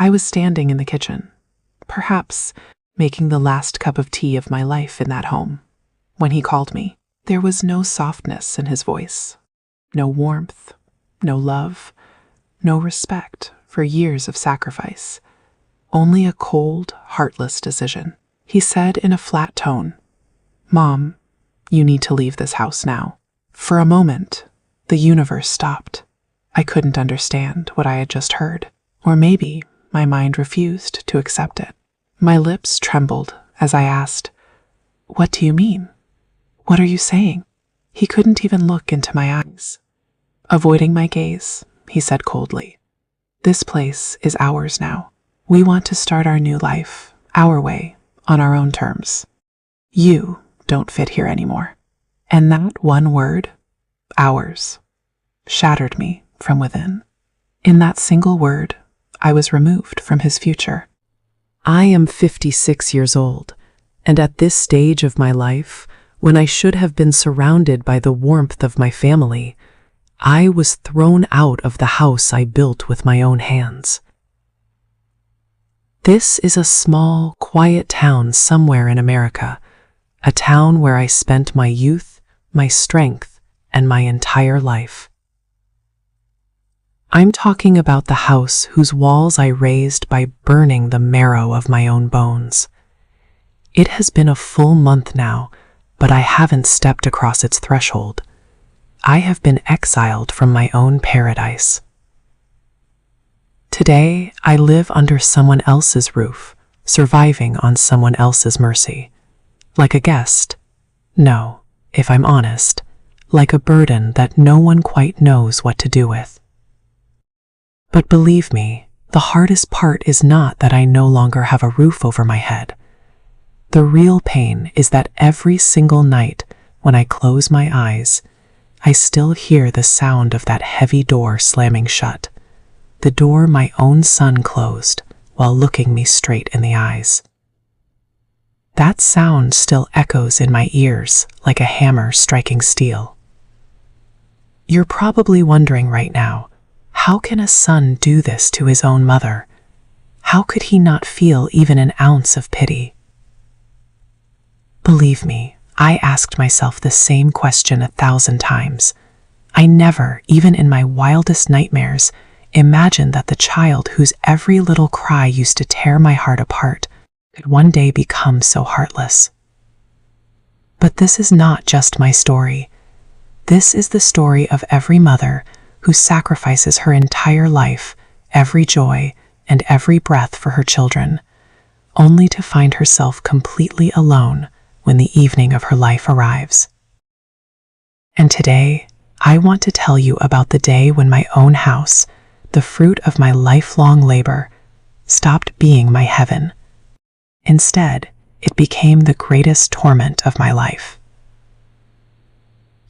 I was standing in the kitchen, perhaps making the last cup of tea of my life in that home, when he called me. There was no softness in his voice, no warmth, no love, no respect for years of sacrifice, only a cold, heartless decision. He said in a flat tone, "Mom, you need to leave this house now." For a moment, the universe stopped. I couldn't understand what I had just heard, or maybe my mind refused to accept it. My lips trembled as I asked, "What do you mean? What are you saying?" He couldn't even look into my eyes. Avoiding my gaze, he said coldly, "This place is ours now. We want to start our new life, our way, on our own terms. You don't fit here anymore." And that one word, ours, shattered me from within. In that single word, I was removed from his future. I am 56 years old, and at this stage of my life, when I should have been surrounded by the warmth of my family, I was thrown out of the house I built with my own hands. This is a small, quiet town somewhere in America, a town where I spent my youth, my strength, and my entire life. I'm talking about the house whose walls I raised by burning the marrow of my own bones. It has been a full month now, but I haven't stepped across its threshold. I have been exiled from my own paradise. Today, I live under someone else's roof, surviving on someone else's mercy. Like a guest. No, if I'm honest, like a burden that no one quite knows what to do with. But believe me, the hardest part is not that I no longer have a roof over my head. The real pain is that every single night, when I close my eyes, I still hear the sound of that heavy door slamming shut, the door my own son closed while looking me straight in the eyes. That sound still echoes in my ears like a hammer striking steel. You're probably wondering right now, how can a son do this to his own mother? How could he not feel even an ounce of pity? Believe me, I asked myself the same question 1,000 times. I never, even in my wildest nightmares, imagined that the child whose every little cry used to tear my heart apart could one day become so heartless. But this is not just my story. This is the story of every mother who sacrifices her entire life, every joy, and every breath for her children, only to find herself completely alone when the evening of her life arrives. And today, I want to tell you about the day when my own house, the fruit of my lifelong labor, stopped being my heaven. Instead, it became the greatest torment of my life.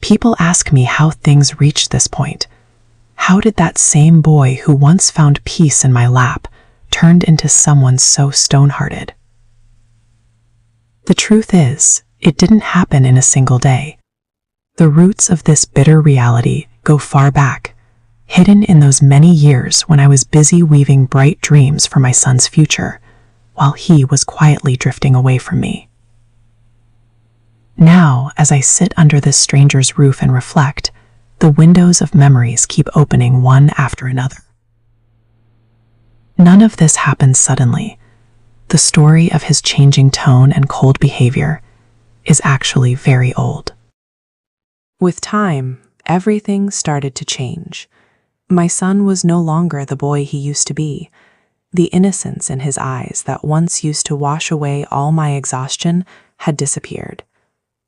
People ask me how things reached this point. How did that same boy who once found peace in my lap turned into someone so stone-hearted? The truth is, it didn't happen in a single day. The roots of this bitter reality go far back, hidden in those many years when I was busy weaving bright dreams for my son's future, while he was quietly drifting away from me. Now, as I sit under this stranger's roof and reflect, the windows of memories keep opening one after another. None of this happened suddenly. The story of his changing tone and cold behavior is actually very old. With time, everything started to change. My son was no longer the boy he used to be. The innocence in his eyes that once used to wash away all my exhaustion had disappeared.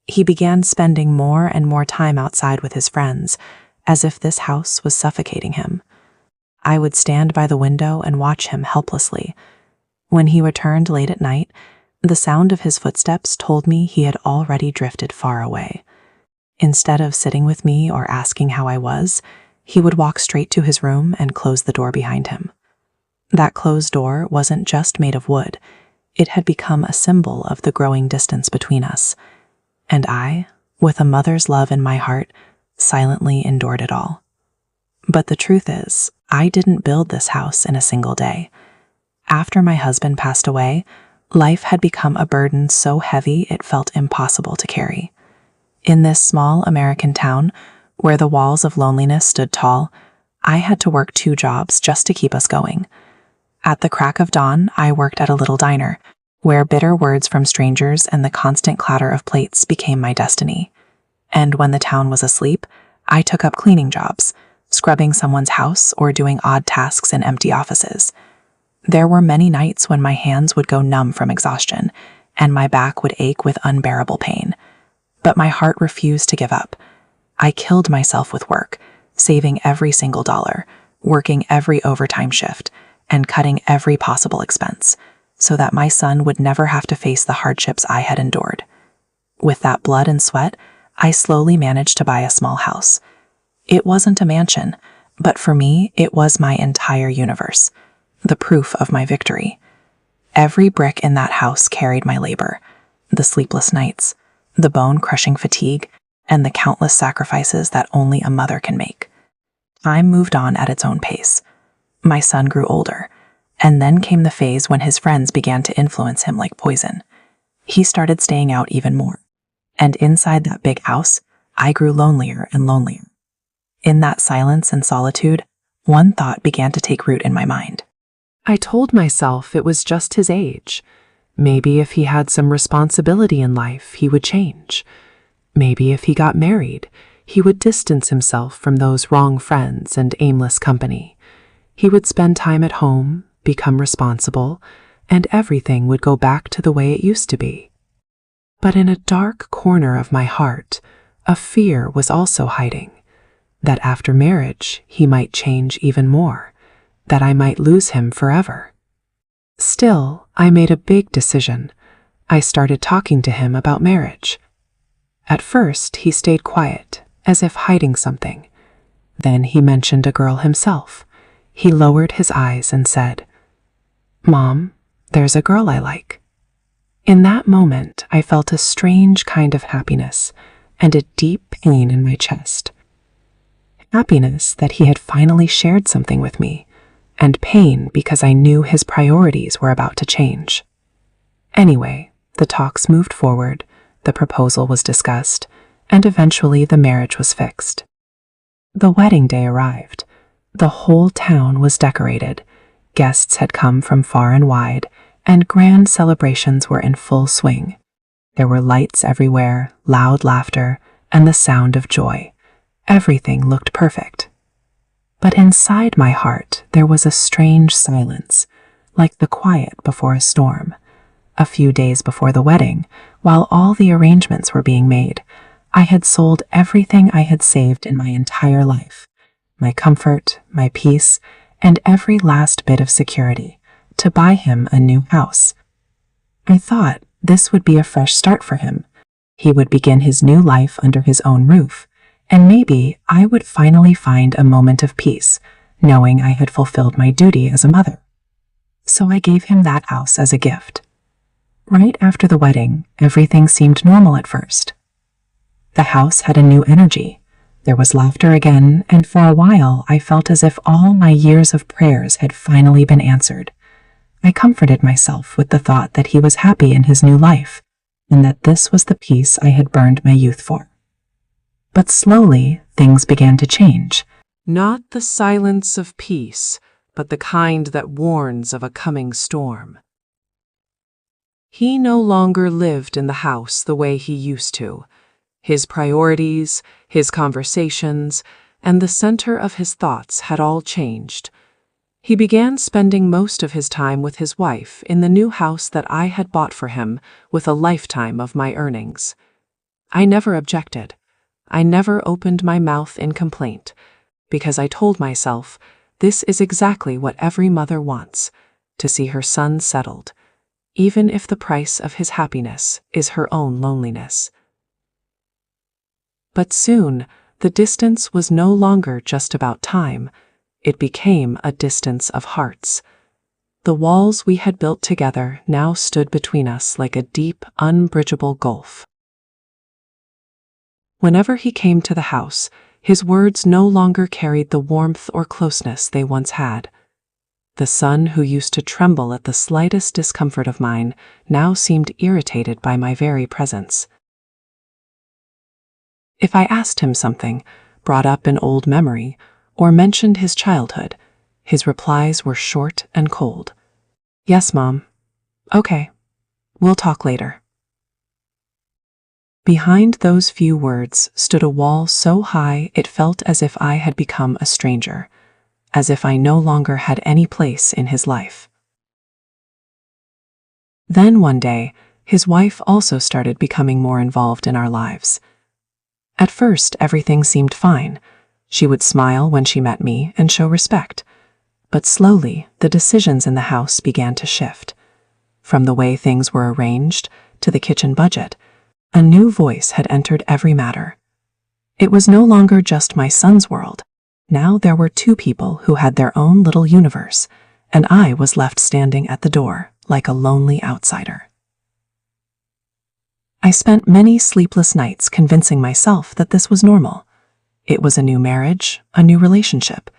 He began spending more and more time outside with his friends, as if this house was suffocating him. I would stand by the window and watch him helplessly. When he returned late at night, the sound of his footsteps told me he had already drifted far away. Instead of sitting with me or asking how I was, he would walk straight to his room and close the door behind him. That closed door wasn't just made of wood. It had become a symbol of the growing distance between us. And I, with a mother's love in my heart, silently endured it all. But the truth is, I didn't build this house in a single day. After my husband passed away, life had become a burden so heavy it felt impossible to carry. In this small American town, where the walls of loneliness stood tall, I had to work 2 jobs just to keep us going. At the crack of dawn, I worked at a little diner, where bitter words from strangers and the constant clatter of plates became my destiny. And when the town was asleep, I took up cleaning jobs, scrubbing someone's house or doing odd tasks in empty offices. There were many nights when my hands would go numb from exhaustion, and my back would ache with unbearable pain. But my heart refused to give up. I killed myself with work, saving every single dollar, working every overtime shift, and cutting every possible expense, so that my son would never have to face the hardships I had endured. With that blood and sweat, I slowly managed to buy a small house. It wasn't a mansion, but for me, it was my entire universe, the proof of my victory. Every brick in that house carried my labor, the sleepless nights, the bone-crushing fatigue, and the countless sacrifices that only a mother can make. Time moved on at its own pace. My son grew older, and then came the phase when his friends began to influence him like poison. He started staying out even more, and inside that big house, I grew lonelier and lonelier. In that silence and solitude, one thought began to take root in my mind. I told myself it was just his age. Maybe if he had some responsibility in life, he would change. Maybe if he got married, he would distance himself from those wrong friends and aimless company. He would spend time at home, become responsible, and everything would go back to the way it used to be. But in a dark corner of my heart, a fear was also hiding, that after marriage he might change even more, that I might lose him forever. Still, I made a big decision. I started talking to him about marriage. At first, he stayed quiet, as if hiding something. Then he mentioned a girl himself. He lowered his eyes and said, "Mom, there's a girl I like." In that moment, I felt a strange kind of happiness and a deep pain in my chest. Happiness that he had finally shared something with me, and pain because I knew his priorities were about to change. Anyway, the talks moved forward, the proposal was discussed, and eventually the marriage was fixed. The wedding day arrived. The whole town was decorated. Guests had come from far and wide, and grand celebrations were in full swing. There were lights everywhere, loud laughter, and the sound of joy. Everything looked perfect. But inside my heart, there was a strange silence, like the quiet before a storm. A few days before the wedding, while all the arrangements were being made, I had sold everything I had saved in my entire life, my comfort, my peace, and every last bit of security, to buy him a new house. I thought this would be a fresh start for him. He would begin his new life under his own roof, and maybe I would finally find a moment of peace, knowing I had fulfilled my duty as a mother. So I gave him that house as a gift. Right after the wedding, everything seemed normal at first. The house had a new energy. There was laughter again, and for a while I felt as if all my years of prayers had finally been answered. I comforted myself with the thought that he was happy in his new life, and that this was the peace I had burned my youth for. But slowly, things began to change. Not the silence of peace, but the kind that warns of a coming storm. He no longer lived in the house the way he used to. His priorities, his conversations, and the center of his thoughts had all changed. He began spending most of his time with his wife in the new house that I had bought for him with a lifetime of my earnings. I never objected. I never opened my mouth in complaint, because I told myself, this is exactly what every mother wants, to see her son settled, even if the price of his happiness is her own loneliness. But soon, the distance was no longer just about time. It became a distance of hearts. The walls we had built together now stood between us like a deep, unbridgeable gulf. Whenever he came to the house, his words no longer carried the warmth or closeness they once had. The son who used to tremble at the slightest discomfort of mine now seemed irritated by my very presence. If I asked him something, brought up an old memory, or mentioned his childhood, his replies were short and cold. "Yes, Mom. Okay. We'll talk later." Behind those few words stood a wall so high it felt as if I had become a stranger, as if I no longer had any place in his life. Then one day, his wife also started becoming more involved in our lives. At first, everything seemed fine. She would smile when she met me and show respect. But slowly, the decisions in the house began to shift. From the way things were arranged to the kitchen budget, a new voice had entered every matter. It was no longer just my son's world. Now there were two people who had their own little universe, and I was left standing at the door like a lonely outsider. I spent many sleepless nights convincing myself that this was normal. It was a new marriage, a new relationship.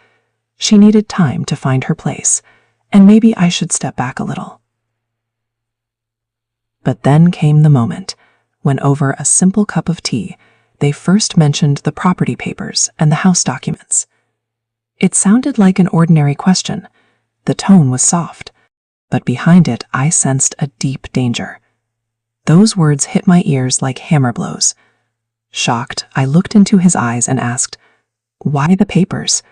She needed time to find her place, and maybe I should step back a little. But then came the moment when, over a simple cup of tea, they first mentioned the property papers and the house documents. It sounded like an ordinary question. The tone was soft, but behind it I sensed a deep danger. Those words hit my ears like hammer blows. Shocked, I looked into his eyes and asked, "Why the papers?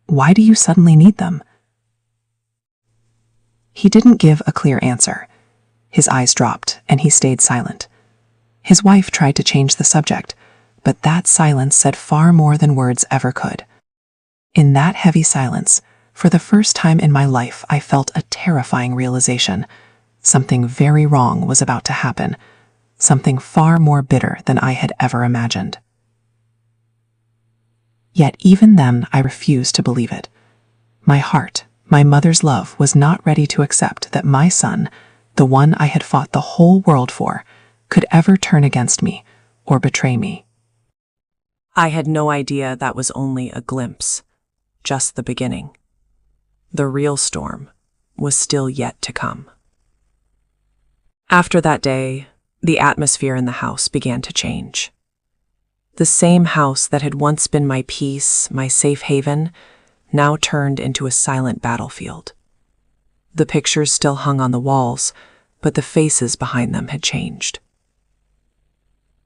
Why do you suddenly need them?" He didn't give a clear answer. His eyes dropped, and he stayed silent. His wife tried to change the subject, but that silence said far more than words ever could. In that heavy silence, for the first time in my life, I felt a terrifying realization. Something very wrong was about to happen, something far more bitter than I had ever imagined. Yet even then, I refused to believe it. My heart, my mother's love, was not ready to accept that my son, the one I had fought the whole world for, could ever turn against me or betray me. I had no idea that was only a glimpse, just the beginning. The real storm was still yet to come. After that day, the atmosphere in the house began to change. The same house that had once been my peace, my safe haven, now turned into a silent battlefield. The pictures still hung on the walls, but the faces behind them had changed.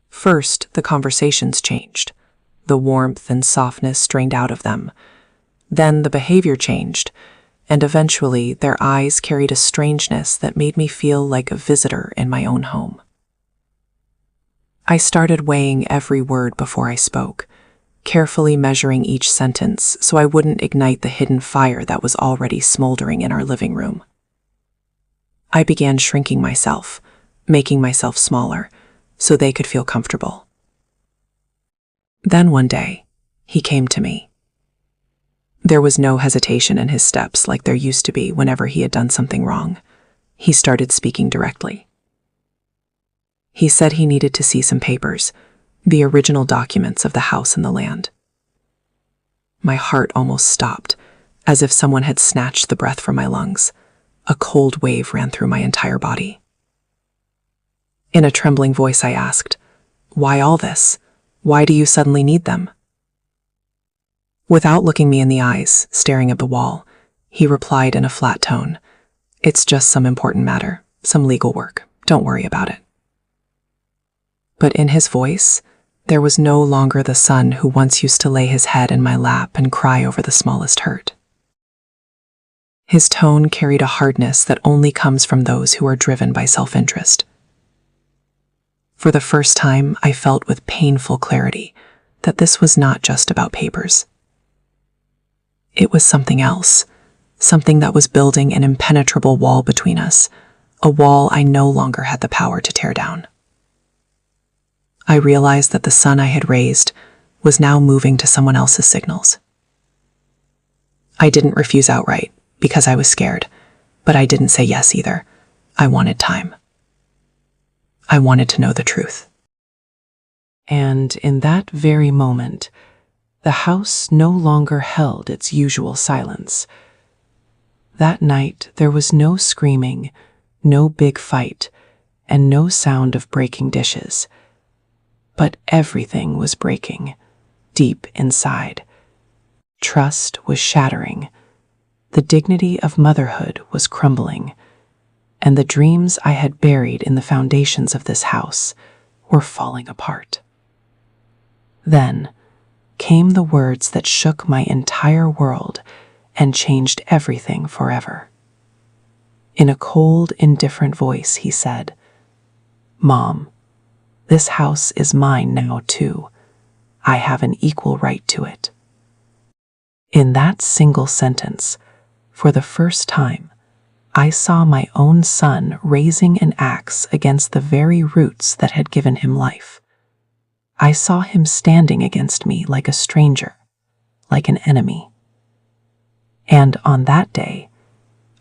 First, the conversations changed. The warmth and softness drained out of them. Then the behavior changed, and eventually their eyes carried a strangeness that made me feel like a visitor in my own home. I started weighing every word before I spoke, carefully measuring each sentence so I wouldn't ignite the hidden fire that was already smoldering in our living room. I began shrinking myself, making myself smaller, so they could feel comfortable. Then one day, he came to me. There was no hesitation in his steps like there used to be whenever he had done something wrong. He started speaking directly. He said he needed to see some papers, the original documents of the house and the land. My heart almost stopped, as if someone had snatched the breath from my lungs. A cold wave ran through my entire body. In a trembling voice, I asked, "Why all this? Why do you suddenly need them?" Without looking me in the eyes, staring at the wall, he replied in a flat tone, "It's just some important matter, some legal work. Don't worry about it." But in his voice, there was no longer the son who once used to lay his head in my lap and cry over the smallest hurt. His tone carried a hardness that only comes from those who are driven by self-interest. For the first time, I felt with painful clarity that this was not just about papers. It was something else, something that was building an impenetrable wall between us, a wall I no longer had the power to tear down. I realized that the son I had raised was now moving to someone else's signals. I didn't refuse outright because I was scared, but I didn't say yes either. I wanted time. I wanted to know the truth. And in that very moment, the house no longer held its usual silence. That night, there was no screaming, no big fight, and no sound of breaking dishes. But everything was breaking, deep inside. Trust was shattering. The dignity of motherhood was crumbling, and the dreams I had buried in the foundations of this house were falling apart. Then came the words that shook my entire world and changed everything forever. In a cold, indifferent voice, he said, "Mom, this house is mine now, too. I have an equal right to it." In that single sentence, for the first time, I saw my own son raising an axe against the very roots that had given him life. I saw him standing against me like a stranger, like an enemy. And on that day,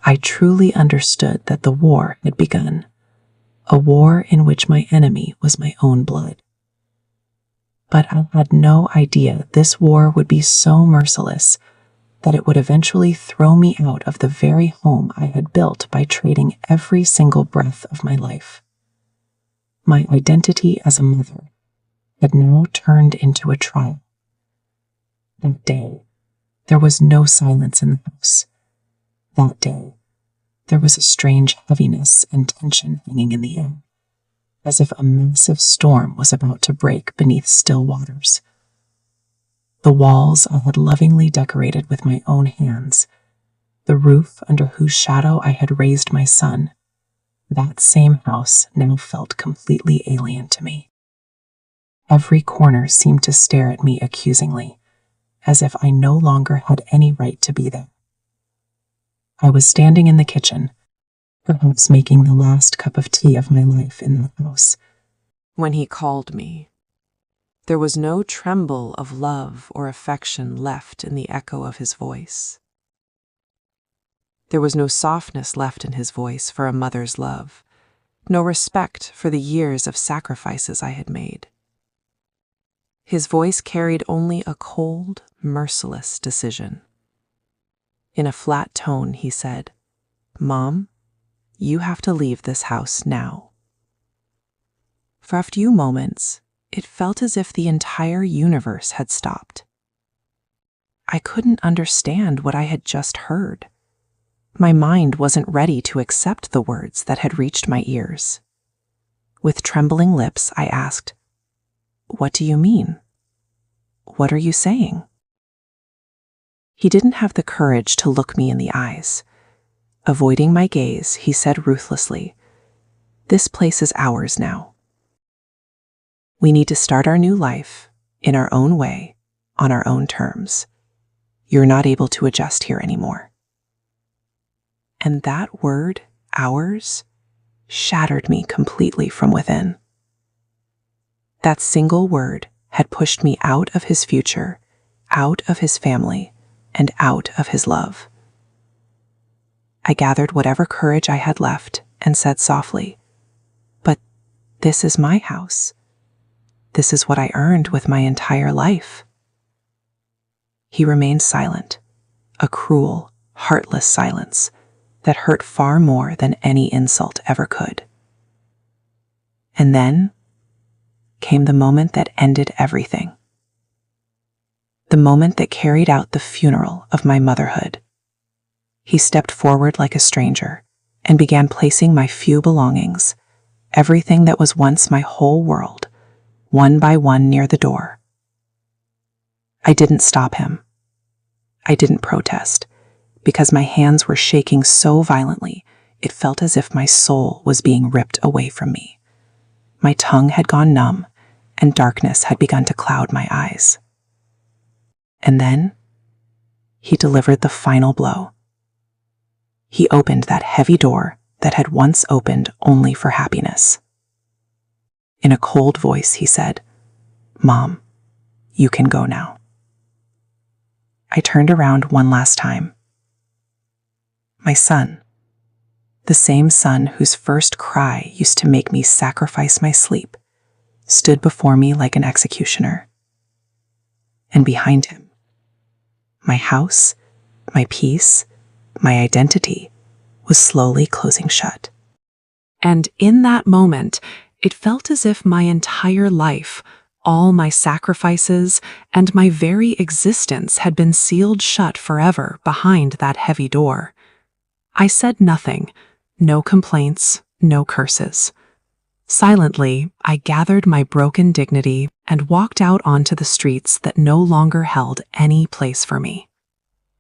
I truly understood that the war had begun, a war in which my enemy was my own blood. But I had no idea this war would be so merciless that it would eventually throw me out of the very home I had built by trading every single breath of my life. My identity as a mother had now turned into a trial. That day, there was no silence in the house. That day, there was a strange heaviness and tension hanging in the air, as if a massive storm was about to break beneath still waters. The walls I had lovingly decorated with my own hands, the roof under whose shadow I had raised my son, that same house now felt completely alien to me. Every corner seemed to stare at me accusingly, as if I no longer had any right to be there. I was standing in the kitchen, perhaps making the last cup of tea of my life in that house, when he called me. There was no tremble of love or affection left in the echo of his voice. There was no softness left in his voice for a mother's love, no respect for the years of sacrifices I had made. His voice carried only a cold, merciless decision. In a flat tone, he said, "Mom, you have to leave this house now." For a few moments, it felt as if the entire universe had stopped. I couldn't understand what I had just heard. My mind wasn't ready to accept the words that had reached my ears. With trembling lips, I asked, "What do you mean? What are you saying?" He didn't have the courage to look me in the eyes. Avoiding my gaze, he said ruthlessly, "This place is ours now. We need to start our new life in our own way, on our own terms. You're not able to adjust here anymore." And that word, ours, shattered me completely from within. That single word had pushed me out of his future, out of his family, and out of his love. I gathered whatever courage I had left and said softly, "But this is my house. This is what I earned with my entire life." He remained silent, a cruel, heartless silence that hurt far more than any insult ever could. And then came the moment that ended everything. The moment that carried out the funeral of my motherhood. He stepped forward like a stranger and began placing my few belongings, everything that was once my whole world, one by one near the door. I didn't stop him. I didn't protest, because my hands were shaking so violently it felt as if my soul was being ripped away from me. My tongue had gone numb, and darkness had begun to cloud my eyes. And then he delivered the final blow. He opened that heavy door that had once opened only for happiness. In a cold voice, he said, "Mom, you can go now." I turned around one last time. My son, the same son whose first cry used to make me sacrifice my sleep, stood before me like an executioner. And behind him, my house, my peace, my identity, was slowly closing shut. And in that moment, it felt as if my entire life, all my sacrifices, and my very existence had been sealed shut forever behind that heavy door. I said nothing, no complaints, no curses. Silently, I gathered my broken dignity and walked out onto the streets that no longer held any place for me.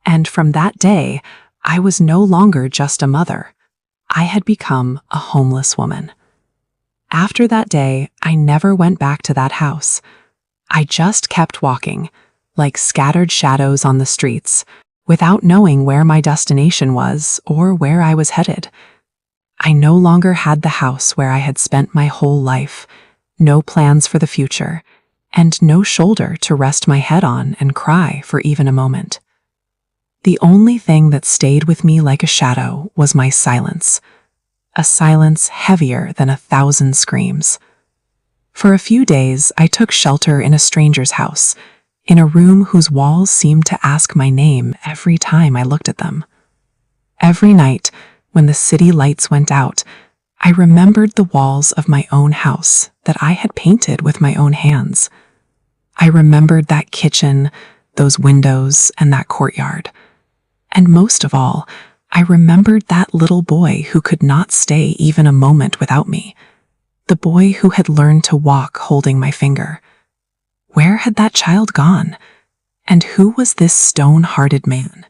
And from that day, I was no longer just a mother. I had become a homeless woman. After that day, I never went back to that house. I just kept walking, like scattered shadows on the streets, without knowing where my destination was or where I was headed. I no longer had the house where I had spent my whole life, no plans for the future, and no shoulder to rest my head on and cry for even a moment. The only thing that stayed with me like a shadow was my silence, a silence heavier than 1,000 screams. For a few days, I took shelter in a stranger's house, in a room whose walls seemed to ask my name every time I looked at them. Every night, when the city lights went out, I remembered the walls of my own house that I had painted with my own hands. I remembered that kitchen, those windows, and that courtyard. And most of all, I remembered that little boy who could not stay even a moment without me, the boy who had learned to walk holding my finger. Where had that child gone? And who was this stone-hearted man?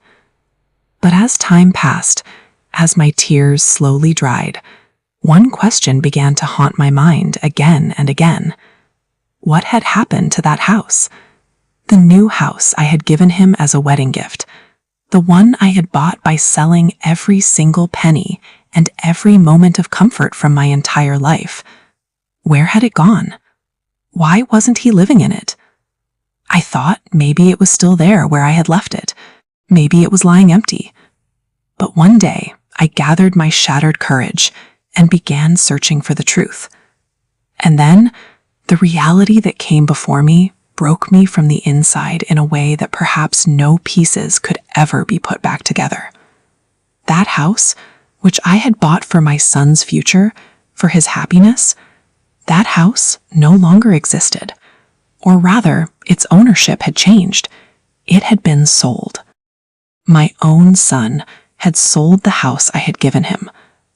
But as time passed, as my tears slowly dried, one question began to haunt my mind again and again. What had happened to that house? The new house I had given him as a wedding gift, the one I had bought by selling every single penny and every moment of comfort from my entire life. Where had it gone? Why wasn't he living in it? I thought maybe it was still there where I had left it. Maybe it was lying empty. But one day, I gathered my shattered courage and began searching for the truth. And then, the reality that came before me broke me from the inside in a way that perhaps no pieces could ever be put back together. That house, which I had bought for my son's future, for his happiness, that house no longer existed. Or rather, its ownership had changed. It had been sold. My own son had sold the house I had given him,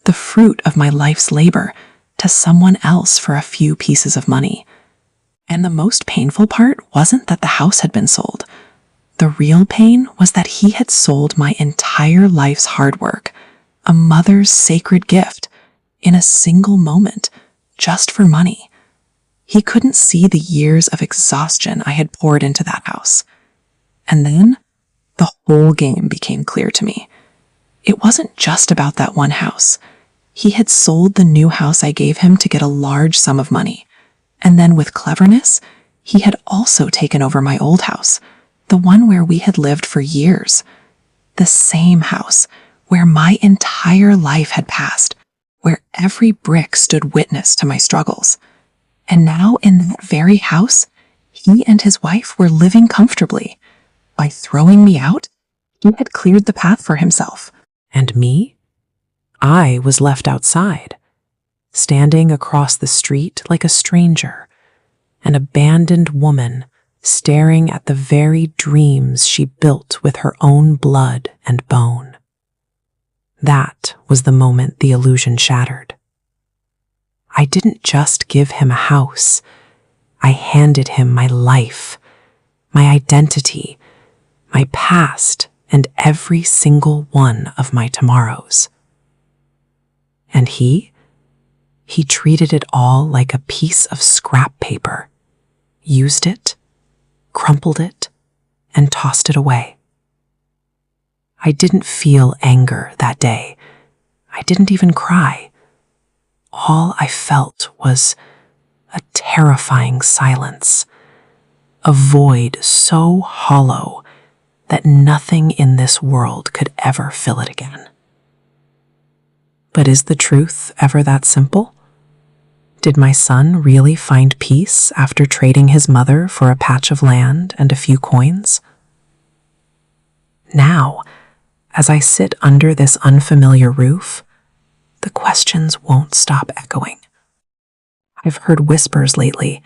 the fruit of my life's labor, to someone else for a few pieces of money. And the most painful part wasn't that the house had been sold. The real pain was that he had sold my entire life's hard work, a mother's sacred gift, in a single moment, just for money. He couldn't see the years of exhaustion I had poured into that house. And then, the whole game became clear to me. It wasn't just about that one house. He had sold the new house I gave him to get a large sum of money. And then with cleverness, he had also taken over my old house, the one where we had lived for years. The same house where my entire life had passed, where every brick stood witness to my struggles. And now in that very house, he and his wife were living comfortably. By throwing me out, he had cleared the path for himself. And me? I was left outside, standing across the street like a stranger, an abandoned woman staring at the very dreams she built with her own blood and bone. That was the moment the illusion shattered. I didn't just give him a house. I handed him my life, my identity, my past, and every single one of my tomorrows. And he treated it all like a piece of scrap paper, used it, crumpled it, and tossed it away. I didn't feel anger that day. I didn't even cry. All I felt was a terrifying silence, a void so hollow that nothing in this world could ever fill it again. But is the truth ever that simple? Did my son really find peace after trading his mother for a patch of land and a few coins? Now, As I sit under this unfamiliar roof, the questions won't stop echoing. I've heard whispers lately,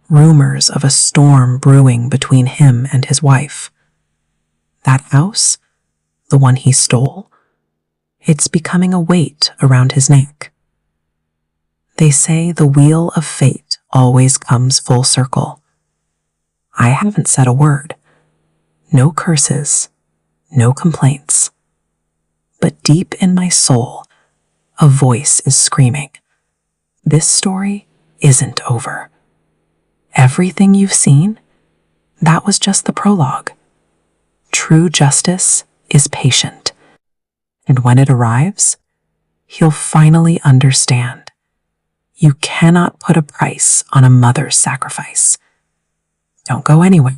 rumors of a storm brewing between him and his wife. That house, the one he stole, it's becoming a weight around his neck. They say the wheel of fate always comes full circle. I haven't said a word. No curses, no complaints. But deep in my soul, a voice is screaming, this story isn't over. Everything you've seen, that was just the prologue. True justice is patient. And when it arrives, he'll finally understand. You cannot put a price on a mother's sacrifice. Don't go anywhere.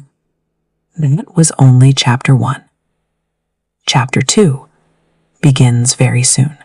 That was only chapter 1. Chapter 2 begins very soon.